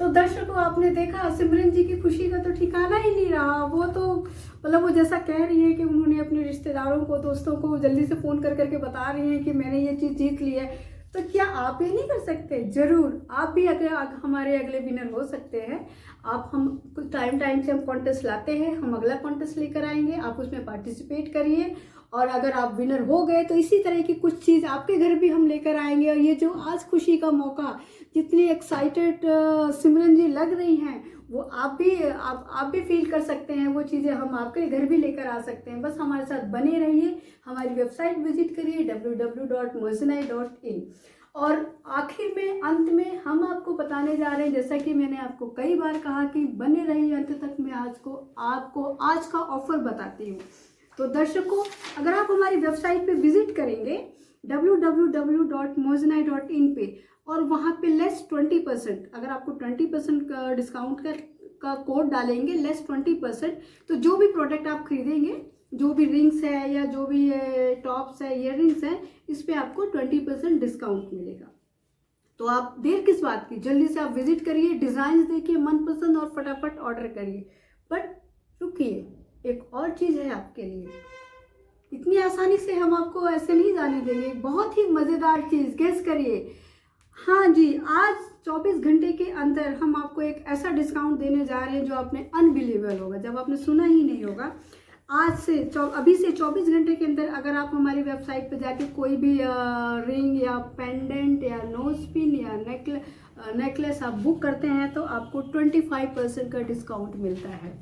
तो दर्शकों, आपने देखा सिमरन जी की खुशी का तो ठिकाना ही नहीं रहा। वो तो मतलब वो जैसा कह रही है कि उन्होंने अपने रिश्तेदारों को, दोस्तों को जल्दी से फ़ोन कर करके बता रही हैं कि मैंने ये चीज़ जीत ली है। तो क्या आप ये नहीं कर सकते? ज़रूर, आप भी अगर हमारे अगले विनर हो सकते हैं। आप, हम टाइम से हम कॉन्टेस्ट लाते हैं, हम अगला कॉन्टेस्ट लेकर आएंगे, आप उसमें पार्टिसिपेट करिए। और अगर आप विनर हो गए तो इसी तरह की कुछ चीज़ आपके घर भी हम लेकर आएंगे। और ये जो आज खुशी का मौका, जितनी एक्साइटेड सिमरन जी लग रही हैं, वो आप भी फील कर सकते हैं। वो चीज़ें हम आपके घर भी लेकर आ सकते हैं। बस हमारे साथ बने रहिए, हमारी वेबसाइट विजिट करिए www.mozenite.in। और आखिर में अंत में हम आपको बताने जा रहे हैं, जैसा कि मैंने आपको कई बार कहा कि बने रहिए अंत तक। मैं आपको आज का ऑफर बताती हूँ। तो दर्शकों, अगर आप हमारी वेबसाइट पे विजिट करेंगे www.mozenai.in पे, और वहाँ पे लेस 20%, अगर आपको 20% का डिस्काउंट का कोड डालेंगे लेस 20%, तो जो भी प्रोडक्ट आप खरीदेंगे, जो भी रिंग्स है या जो भी टॉप्स है, ईयर रिंग्स है, इस पे आपको 20% डिस्काउंट मिलेगा। तो आप देर किस बात की, जल्दी से आप विजिट करिए, डिज़ाइन देखिए मनपसंद और फटाफट ऑर्डर करिए। बट रुकिए, एक और चीज़ है आपके लिए। इतनी आसानी से हम आपको ऐसे नहीं जाने देंगे। बहुत ही मज़ेदार चीज़, गेस करिए। हाँ जी, आज 24 घंटे के अंदर हम आपको एक ऐसा डिस्काउंट देने जा रहे हैं जो आपने अनबिलीवेबल होगा, जब आपने सुना ही नहीं होगा। आज से अभी से 24 घंटे के अंदर अगर आप हमारी वेबसाइट पे जाके कोई भी रिंग या पेंडेंट या नोज पिन या नेकलेस आप बुक करते हैं तो आपको 25% का डिस्काउंट मिलता है।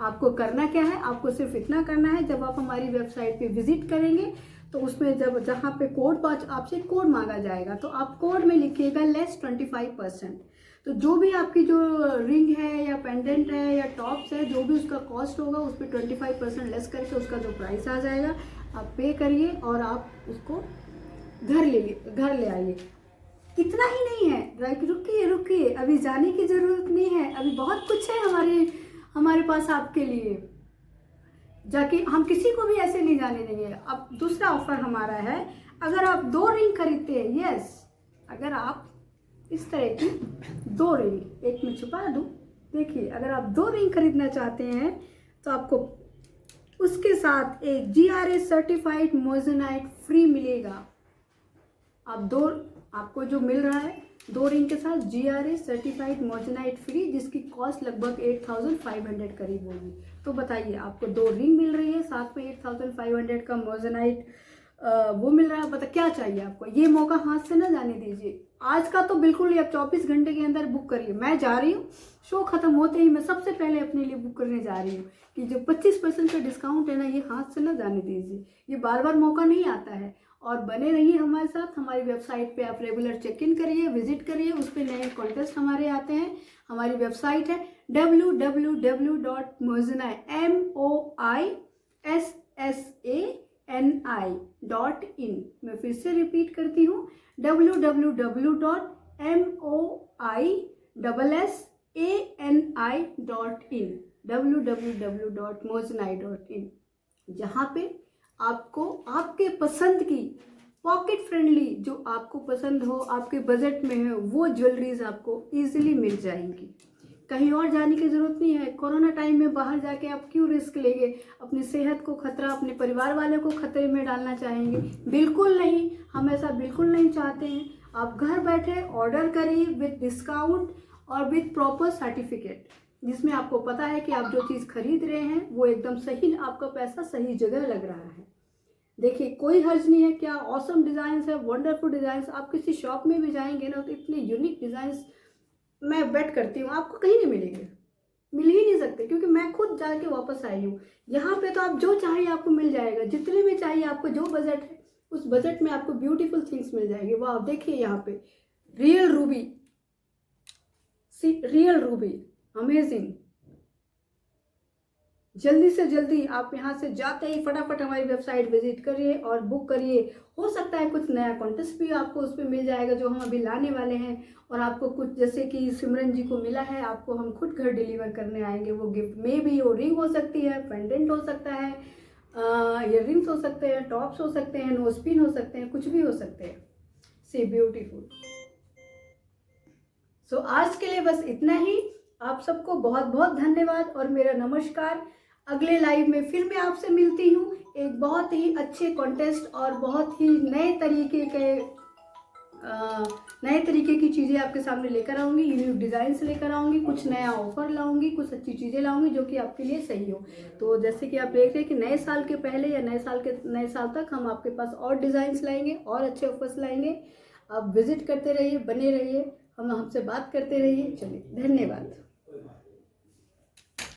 आपको करना क्या है, आपको सिर्फ इतना करना है, जब आप हमारी वेबसाइट पे विजिट करेंगे तो उसमें जहाँ पे कोड आपसे कोड मांगा जाएगा, तो आप कोड में लिखिएगा लेस 25%। तो जो भी आपकी जो रिंग है या पेंडेंट है या टॉप्स है, जो भी उसका कॉस्ट होगा उस पर 25% लेस करके उसका जो प्राइस आ जाएगा आप पे करिए और आप उसको घर ले आइए। इतना ही नहीं है, रुकिए, अभी जाने की ज़रूरत नहीं है, अभी बहुत कुछ है हमारे पास आपके लिए, जाके हम किसी को भी ऐसे नहीं जाने देंगे। अब दूसरा ऑफर हमारा है, अगर आप 2 रिंग खरीदते हैं, यस, अगर आप इस तरह की 2 रिंग, एक में छुपा दूँ, देखिए, अगर आप 2 रिंग खरीदना चाहते हैं तो आपको उसके साथ एक GRA सर्टिफाइड मोजेनाइट फ्री मिलेगा। आपको जो मिल रहा है 2 रिंग के साथ GRA सर्टिफाइड मोजेनाइट फ्री, जिसकी कॉस्ट लगभग 8500 करीब होगी। तो बताइए, आपको 2 रिंग मिल रही है, साथ में 8500 का मोजेनाइट वो मिल रहा है। बता क्या चाहिए आपको, ये मौका हाथ से ना जाने दीजिए। आज का तो बिल्कुल ही, आप 24 घंटे के अंदर बुक करिए। मैं जा रही हूँ, शो खत्म होते ही मैं सबसे पहले अपने लिए बुक करने जा रही हूँ कि जो 25% का डिस्काउंट है ना, ये हाथ से ना जाने दीजिए। ये बार बार मौका नहीं आता है। और बने रहिए हमारे साथ। हमारी वेबसाइट पे आप रेगुलर चेक इन करिए, विजिट करिए, उस पर नए कॉन्टेस्ट हमारे आते हैं। हमारी वेबसाइट है www.mozenai.in। मैं फिर से रिपीट करती हूँ, www.mozenai.in, www.mozenai.in, जहाँ पे आपको आपके पसंद की पॉकेट फ्रेंडली, जो आपको पसंद हो, आपके बजट में हो, वो ज्वेलरीज आपको इजीली मिल जाएंगी। कहीं और जाने की ज़रूरत नहीं है। कोरोना टाइम में बाहर जाके आप क्यों रिस्क लेंगे, अपनी सेहत को खतरा, अपने परिवार वालों को खतरे में डालना चाहेंगे? बिल्कुल नहीं, हम ऐसा बिल्कुल नहीं चाहते हैं। आप घर बैठे ऑर्डर करिए विद डिस्काउंट और विद प्रॉपर सर्टिफिकेट, जिसमें आपको पता है कि आप जो चीज़ खरीद रहे हैं वो एकदम सही, आपका पैसा सही जगह लग रहा है। देखिए, कोई हर्ज नहीं है। क्या ऑसम डिज़ाइंस है, वंडरफुल डिज़ाइंस। आप किसी शॉप में भी जाएंगे ना तो इतने यूनिक डिज़ाइंस, मैं बेट करती हूँ आपको कहीं नहीं मिलेंगे, मिल ही नहीं सकते, क्योंकि मैं खुद जाके वापस आई हूँ। यहाँ पे तो आप जो चाहिए आपको मिल जाएगा, जितने में चाहिए आपको, जो बजट है उस बजट में आपको ब्यूटीफुल थिंग्स मिल जाएंगे। वाह, देखिए यहाँ पे रियल रूबी, अमेजिंग। जल्दी से जल्दी आप यहाँ से जाते ही फटाफट हमारी वेबसाइट विजिट करिए और बुक करिए। हो सकता है कुछ नया कॉन्टेस्ट भी आपको उस पर मिल जाएगा जो हम अभी लाने वाले हैं, और आपको कुछ, जैसे कि सिमरन जी को मिला है, आपको हम खुद घर डिलीवर करने आएंगे। वो गिफ्ट में भी वो रिंग हो सकती है, पेंडेंट हो सकता है, ईयर रिंग्स हो सकते हैं, टॉप्स हो सकते हैं, नोज पिन हो सकते हैं, कुछ भी हो सकते हैं। सी ब्यूटीफुल। सो आज के लिए बस इतना ही। आप सबको बहुत बहुत धन्यवाद और मेरा नमस्कार। अगले लाइव में फिर मैं आपसे मिलती हूँ, एक बहुत ही अच्छे कॉन्टेस्ट और बहुत ही नए तरीके की चीज़ें आपके सामने लेकर आऊँगी। यूनिक डिज़ाइंस लेकर आऊँगी, कुछ नया ऑफर लाऊँगी, कुछ अच्छी चीज़ें लाऊँगी जो कि आपके लिए सही हो। तो जैसे कि आप देख रहे हैं कि नए साल के पहले या नए साल तक हम आपके पास और डिज़ाइंस लाएंगे और अच्छे ऑफर्स लाएंगे। आप विजिट करते रहिए, बने रहिए, हमसे बात करते रहिए। चलिए, धन्यवाद।